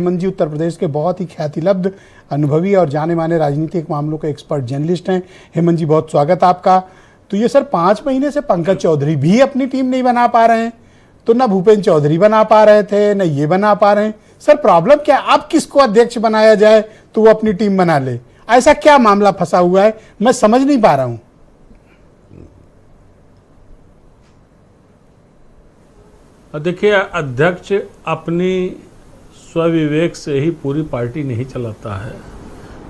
हेमंत जी उत्तर प्रदेश के बहुत ही ख्यातिलब्ध, अनुभवी और जाने माने राजनीतिक मामलों के एक्सपर्ट जर्नलिस्ट हैं। हेमंत जी, बहुत स्वागत आपका। तो ये सर 5 महीने से पंकज चौधरी भी अपनी टीम नहीं बना पा रहे हैं, तो ना भूपेंद्र चौधरी बना पा रहे थे, ना ये बना पा रहे हैं। सर प्रॉब्लम क्या, अब किसको अध्यक्ष बनाया जाए तो वो अपनी टीम बना ले? ऐसा क्या मामला फंसा हुआ है, मैं समझ नहीं पा रहा हूं। देखिए, अध्यक्ष अपनी स्वविवेक से ही पूरी पार्टी नहीं चलाता है।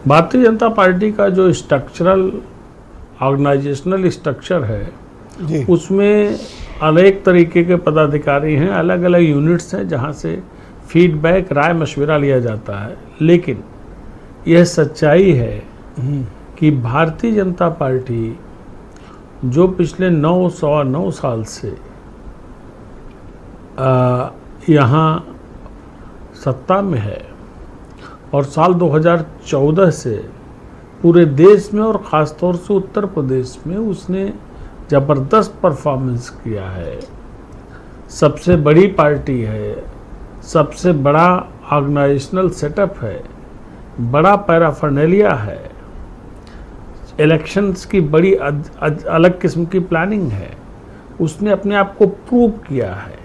भारतीय जनता पार्टी का जो स्ट्रक्चरल ऑर्गेनाइजेशनल स्ट्रक्चर है उसमें अनेक तरीके के पदाधिकारी हैं, अलग अलग यूनिट्स हैं जहां से फीडबैक, राय मशविरा लिया जाता है। लेकिन यह सच्चाई है कि भारतीय जनता पार्टी जो पिछले 9 साल से यहाँ सत्ता में है और साल 2014 से पूरे देश में और ख़ासतौर से उत्तर प्रदेश में उसने ज़बरदस्त परफॉर्मेंस किया है। सबसे बड़ी पार्टी है, सबसे बड़ा ऑर्गेनाइजेशनल सेटअप है, बड़ा पैराफर्नेलिया है, इलेक्शंस की बड़ी अलग किस्म की प्लानिंग है। उसने अपने आप को प्रूव किया है।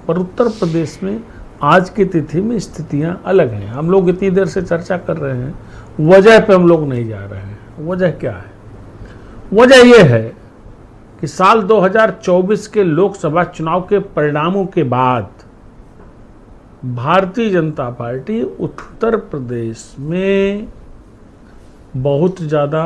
पर उत्तर प्रदेश में आज की तिथि में स्थितियां अलग हैं। हम लोग इतनी देर से चर्चा कर रहे हैं, वजह पे हम लोग नहीं जा रहे हैं। वजह क्या है? वजह यह है कि साल 2024 के लोकसभा चुनाव के परिणामों के बाद भारतीय जनता पार्टी उत्तर प्रदेश में बहुत ज़्यादा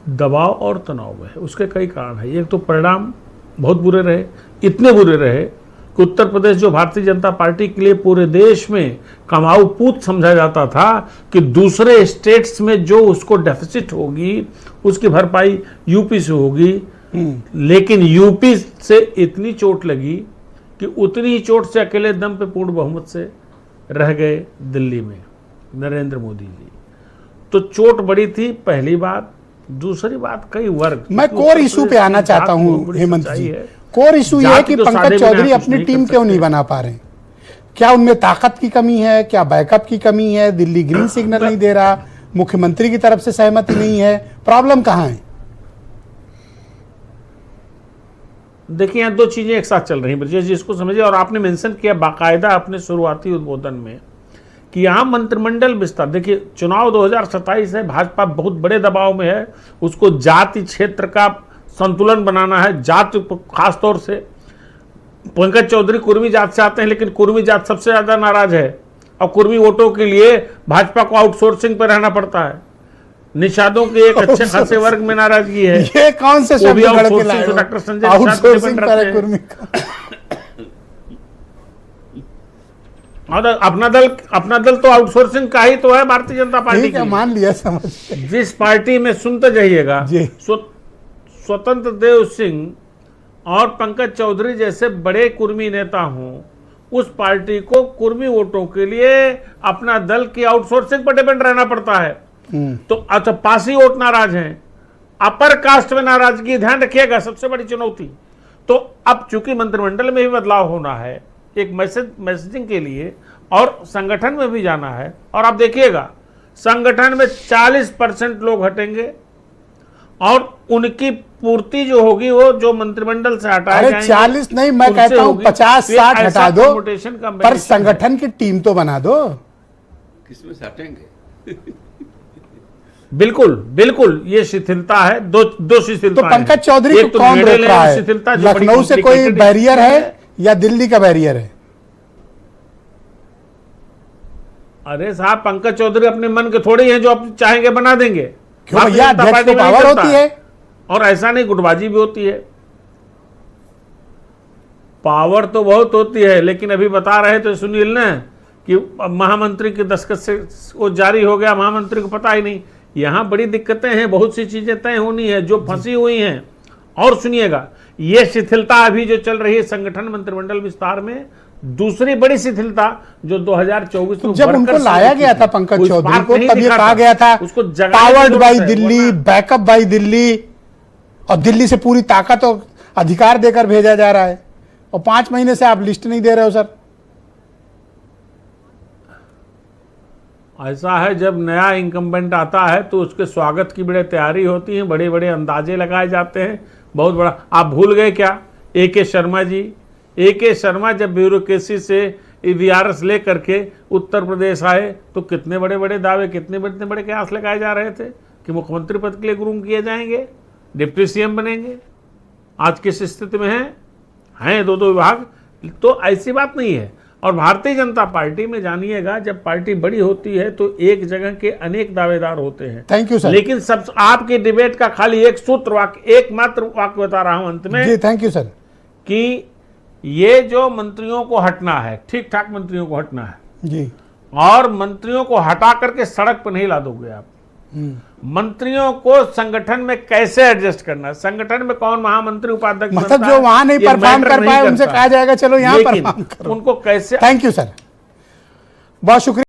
दबाव और तनाव में है। उसके कई कारण हैं। एक तो परिणाम बहुत बुरे रहे, इतने बुरे रहे कि उत्तर प्रदेश जो भारतीय जनता पार्टी के लिए पूरे देश में कमाऊ पूत समझा जाता था कि दूसरे स्टेट्स में जो उसको डेफिसिट होगी उसकी भरपाई यूपी से होगी। लेकिन यूपी से इतनी चोट लगी कि उतनी ही चोट से अकेले दम पे पूर्ण बहुमत से रह गए दिल्ली में नरेंद्र मोदी जी। तो चोट बड़ी थी, पहली बात। दूसरी बात, कई वर्ग, मैं कोर इशू पे आना चाहता हूं हेमंत जी। कोर इशू ये है कि पंकज चौधरी अपनी टीम क्यों नहीं बना पा रहे? क्या उनमें ताकत की कमी है? क्या बैकअप की कमी है? दिल्ली ग्रीन सिग्नल नहीं दे रहा? मुख्यमंत्री की तरफ से सहमति नहीं है? प्रॉब्लम कहां है? देखिए, यहाँ 2 चीजें एक साथ चल रही हैं ब्रजेश जी, इसको समझिए। और आपने मेंशन किया बाकायदा अपने शुरुआती उद्बोधन में कि यहाँ मंत्रिमंडल विस्तार। देखिए, चुनाव 2027 है, भाजपा बहुत बड़े दबाव में है। उसको जाति क्षेत्र का संतुलन बनाना है। जाति खासतौर से पंकज चौधरी कुर्मी जात से आते हैं, लेकिन कुर्मी जात सबसे ज्यादा नाराज है और कुर्मी वोटों के लिए भाजपा को आउटसोर्सिंग पर रहना पड़ता है। निषादों के एक अच्छे खासे वर्ग में नाराजगी है। ये कौन से शब्द डॉक्टर संजय और अपना दल तो आउटसोर्सिंग का ही तो है भारतीय जनता पार्टी की। मान लिया, समझ। जिस पार्टी में सुनते जाइएगा स्वतंत्र देव सिंह और पंकज चौधरी जैसे बड़े कुर्मी नेता हों, उस पार्टी को कुर्मी वोटों के लिए अपना दल की आउटसोर्सिंग पर डिपेंड रहना पड़ता है। तो अच्छा, पासी वोट नाराज हैं, अपर कास्ट में नाराजगी, ध्यान रखिएगा, सबसे बड़ी चुनौती। तो अब चूंकि मंत्रिमंडल में भी बदलाव होना है, एक मैसेजिंग के लिए, और संगठन में भी जाना है। और आप देखिएगा, संगठन में 40% लोग हटेंगे और उनकी पूर्ति जो होगी वो जो मंत्रिमंडल से हटाए जाएंगे। 40 नहीं, मैं कहता हूं 50-60 हटा दो, पर संगठन की टीम तो बना दो। किसमें से हटेंगे? बिल्कुल बिल्कुल, ये शिथिलता है। दो शिथिलता। तो पंकज चौधरी को कौन रोक रहा है? लखनऊ से कोई बैरियर है या दिल्ली का बैरियर है? अरे साहब, पंकज चौधरी अपने मन के थोड़े हैं जो आप चाहेंगे बना देंगे। क्यों भैया, अध्यक्ष को पावर होती है। और ऐसा नहीं, गुटबाजी भी होती है। पावर तो बहुत होती है, लेकिन अभी बता रहे थे सुनील ने कि महामंत्री के दस्तखत से वो जारी हो गया, महामंत्री को पता ही नहीं। यहां बड़ी दिक्कतें हैं, बहुत सी चीजें तय होनी है जो फंसी हुई हैं। और सुनिएगा, ये शिथिलता अभी जो चल रही है संगठन मंत्रिमंडल विस्तार में, दूसरी बड़ी शिथिलता जो 2024 में जब उनको लाया गया था पंकज चौधरी को, तब ये कहा गया था powered by Delhi, backup by Delhi, और दिल्ली से पूरी ताकत और अधिकार देकर भेजा जा रहा है। और 5 महीने से आप लिस्ट नहीं दे रहे हो सर। ऐसा है, जब नया इंकम्बेंट आता है तो उसके स्वागत की बड़ी तैयारी होती है, बड़े बड़े अंदाजे लगाए जाते हैं, बहुत बड़ा। आप भूल गए क्या AK शर्मा जी? AK शर्मा जब ब्यूरोक्रेसी से VRS ले करके उत्तर प्रदेश आए तो कितने बड़े बड़े दावे, कितने बड़े कयास लगाए जा रहे थे कि मुख्यमंत्री पद के लिए ग्रूम किए जाएंगे, डिप्टी CM बनेंगे। आज किस स्थिति में हैं 2-2 विभाग? तो ऐसी बात नहीं है। और भारतीय जनता पार्टी में जानिएगा, जब पार्टी बड़ी होती है तो एक जगह के अनेक दावेदार होते हैं। Thank you sir. लेकिन सब आपकी डिबेट का खाली एक सूत्र वाक्य, एकमात्र वाक्य बता रहा हूं अंत में जी, थैंक यू सर। कि ये जो मंत्रियों को हटना है, ठीक ठाक मंत्रियों को हटना है, जी, और मंत्रियों को हटा करके सड़क पर नहीं ला दोगे आप। मंत्रियों को संगठन में कैसे एडजस्ट करना है, संगठन में कौन महामंत्री उपाध्यक्ष मतलब बनता जो है, वहां नहीं ये परफॉर्म मैटर कर नहीं पाए उनसे करता कहा है। जाएगा चलो यहाँ लेकिन परफॉर्म करो। उनको कैसे। थैंक यू सर, बहुत शुक्रिया।